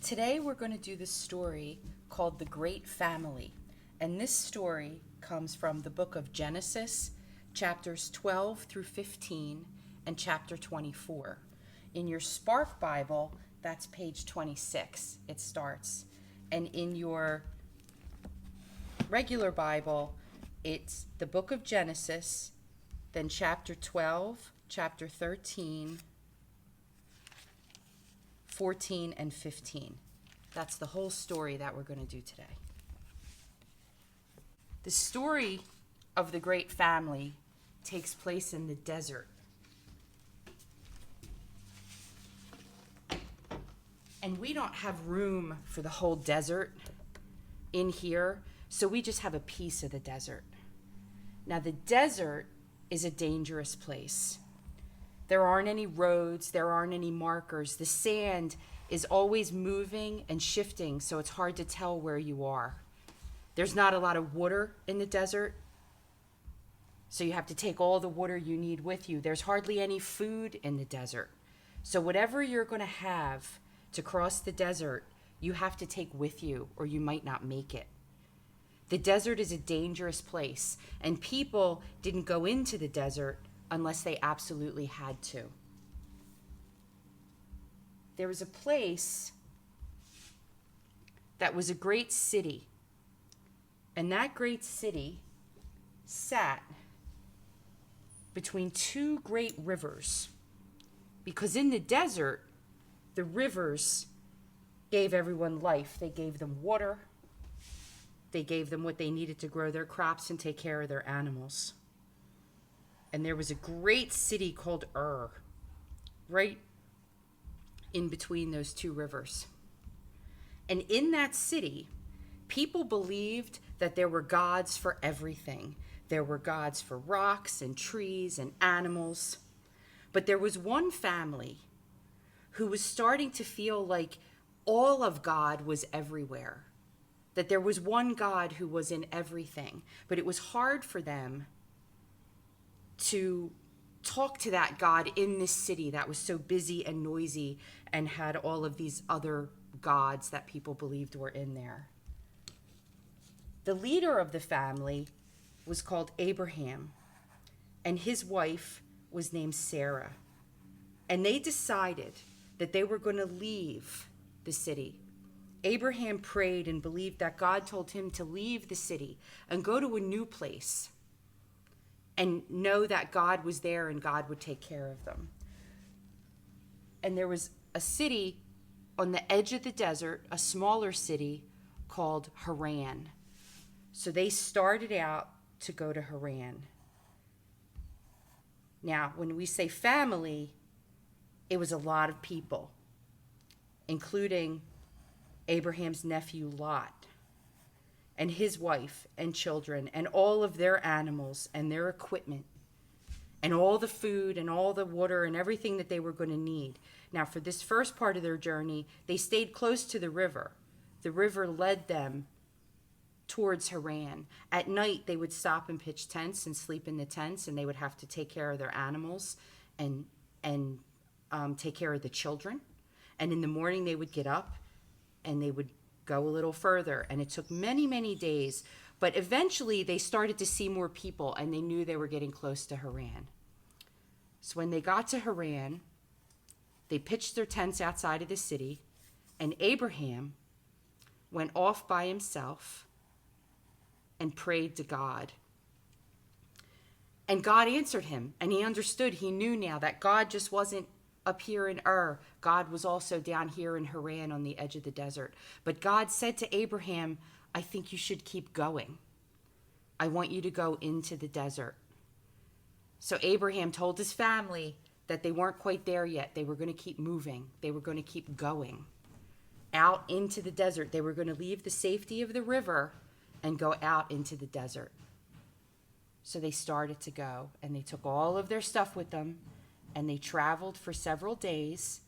Today we're going to do this story called The Great Family. And this story comes from the book of Genesis, chapters 12 through 15 and chapter 24. In your Spark Bible, that's page 26, it starts. And in your regular Bible, it's the book of Genesis, then chapter 12, chapter 13, 14, and 15. That's the whole story that we're going to do today. The story of the great family takes place in the desert. And we don't have room for the whole desert in here, so we just have a piece of the desert. Now, the desert is a dangerous place. There aren't any roads, there aren't any markers. The sand is always moving and shifting, so it's hard to tell where you are. There's not a lot of water in the desert, so you have to take all the water you need with you. There's hardly any food in the desert. So whatever you're going to have to cross the desert, you have to take with you, or you might not make it. The desert is a dangerous place, and people didn't go into the desert unless they absolutely had to. There was a place that was a great city, and that great city sat between two great rivers, because in the desert, the rivers gave everyone life. They gave them water. They gave them what they needed to grow their crops and take care of their animals. And there was a great city called Ur, right in between those two rivers. And in that city, people believed that there were gods for everything. There were gods for rocks and trees and animals. But there was one family who was starting to feel like all of God was everywhere, that there was one God who was in everything. But it was hard for them to talk to that God in this city that was so busy and noisy and had all of these other gods that people believed were in there. The leader of the family was called Abraham, and his wife was named Sarah. And they decided that they were going to leave the city. Abraham prayed and believed that God told him to leave the city and go to a new place and know that God was there and God would take care of them. And there was a city on the edge of the desert, a smaller city called Haran. So they started out to go to Haran. Now, when we say family, it was a lot of people, including Abraham's nephew Lot, and his wife and children and all of their animals and their equipment and all the food and all the water and everything that they were going to need. Now, for this first part of their journey, they stayed close to the river. The river led them towards Haran. At night, they would stop and pitch tents and sleep in the tents, and they would have to take care of their animals and take care of the children. And in the morning, they would get up and they would go a little further, and it took many, many days, but eventually they started to see more people and they knew they were getting close to Haran. So when they got to Haran, they pitched their tents outside of the city, and Abraham went off by himself and prayed to God. And God answered him, and he understood, he knew now that God just wasn't up here in Ur. God was also down here in Haran on the edge of the desert. But God said to Abraham, I think you should keep going. I want you to go into the desert. So Abraham told his family that they weren't quite there yet. They were going to keep moving. They were going to keep going out into the desert. They were going to leave the safety of the river and go out into the desert. So they started to go, and they took all of their stuff with them, and they traveled for several days,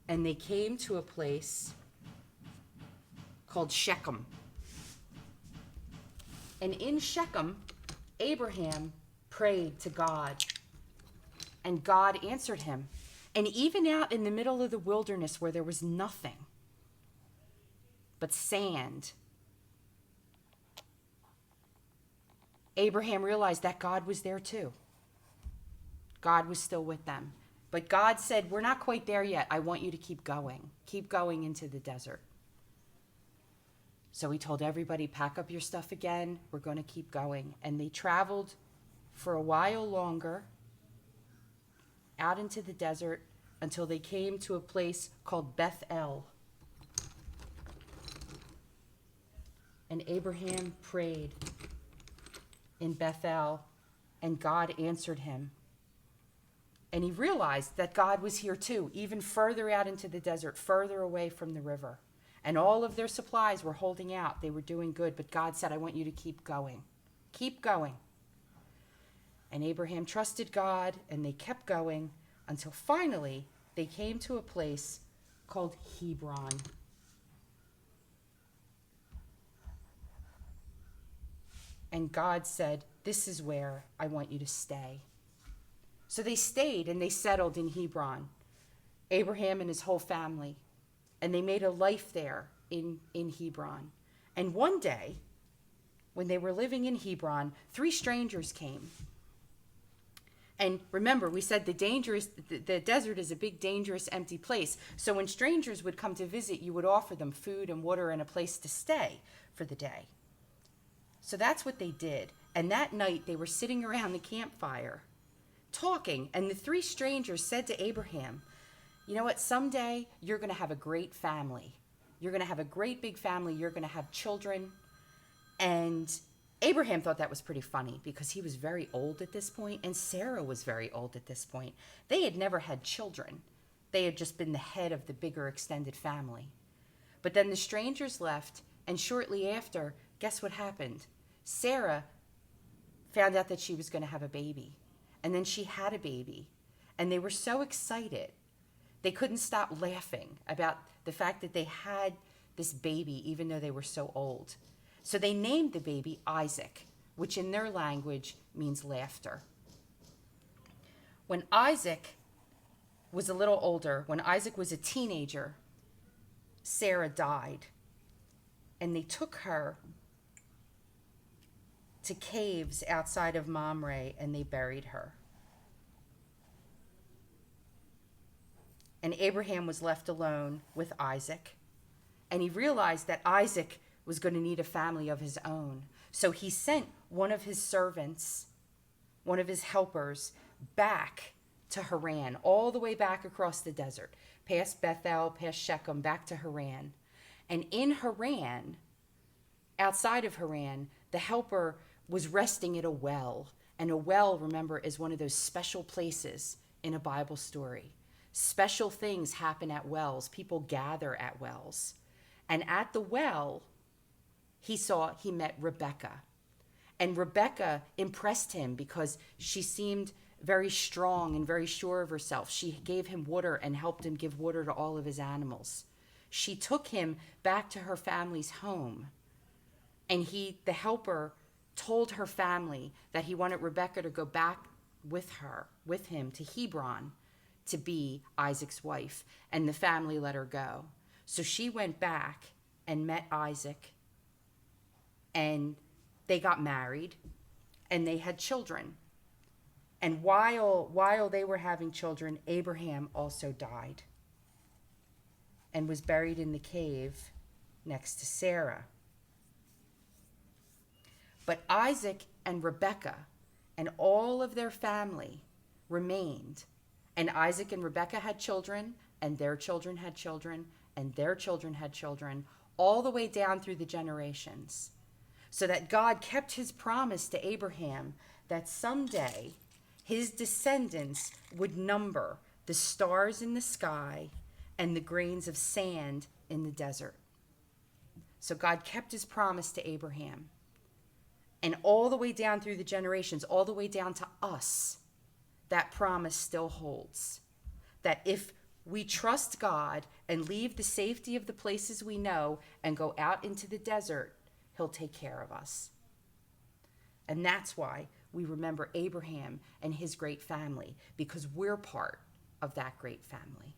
and they came to a place called Shechem. And in Shechem, Abraham prayed to God, and God answered him. And even out in the middle of the wilderness where there was nothing, but sand. Abraham realized that God was there too. God was still with them. But God said, we're not quite there yet. I want you to keep going. Keep going into the desert. So he told everybody, pack up your stuff again. We're going to keep going. And they traveled for a while longer out into the desert until they came to a place called Bethel. And Abraham prayed in Bethel, and God answered him. And he realized that God was here too, even further out into the desert, further away from the river. And all of their supplies were holding out. They were doing good, but God said, I want you to keep going. Keep going. And Abraham trusted God, and they kept going until finally they came to a place called Hebron. And God said, this is where I want you to stay. So they stayed and they settled in Hebron, Abraham and his whole family. And they made a life there in Hebron. And one day, when they were living in Hebron, 3 strangers came. And remember, we said the desert is a big, dangerous, empty place. So when strangers would come to visit, you would offer them food and water and a place to stay for the day. So that's what they did. And that night, they were sitting around the campfire talking. And the 3 strangers said to Abraham, you know what? Someday you're going to have a great family. You're going to have a great big family. You're going to have children. And Abraham thought that was pretty funny because he was very old at this point, and Sarah was very old at this point. They had never had children. They had just been the head of the bigger extended family. But then the strangers left, and shortly after, guess what happened? Sarah found out that she was going to have a baby. And then she had a baby. And they were so excited. They couldn't stop laughing about the fact that they had this baby, even though they were so old. So they named the baby Isaac, which in their language means laughter. When Isaac was a little older, when Isaac was a teenager, Sarah died. And they took her to caves outside of Mamre, and they buried her. And Abraham was left alone with Isaac. And he realized that Isaac was going to need a family of his own. So he sent one of his servants, one of his helpers, back to Haran, all the way back across the desert, past Bethel, past Shechem, back to Haran. And in Haran, outside of Haran, the helper was resting at a well. And a well, remember, is one of those special places in a Bible story. Special things happen at wells. People gather at wells. And at the well, he met Rebecca. And Rebecca impressed him because she seemed very strong and very sure of herself. She gave him water and helped him give water to all of his animals. She took him back to her family's home. And the helper, told her family that he wanted Rebecca to go back with him to Hebron to be Isaac's wife. And the family let her go. So she went back and met Isaac. And they got married. And they had children. And while they were having children, Abraham also died. And was buried in the cave next to Sarah. But Isaac and Rebekah and all of their family remained. And Isaac and Rebekah had children, and their children had children, and their children had children, all the way down through the generations. So that God kept his promise to Abraham that someday his descendants would number the stars in the sky and the grains of sand in the desert. So God kept his promise to Abraham. And all the way down through the generations, all the way down to us, that promise still holds. That if we trust God and leave the safety of the places we know and go out into the desert, he'll take care of us. And that's why we remember Abraham and his great family, because we're part of that great family.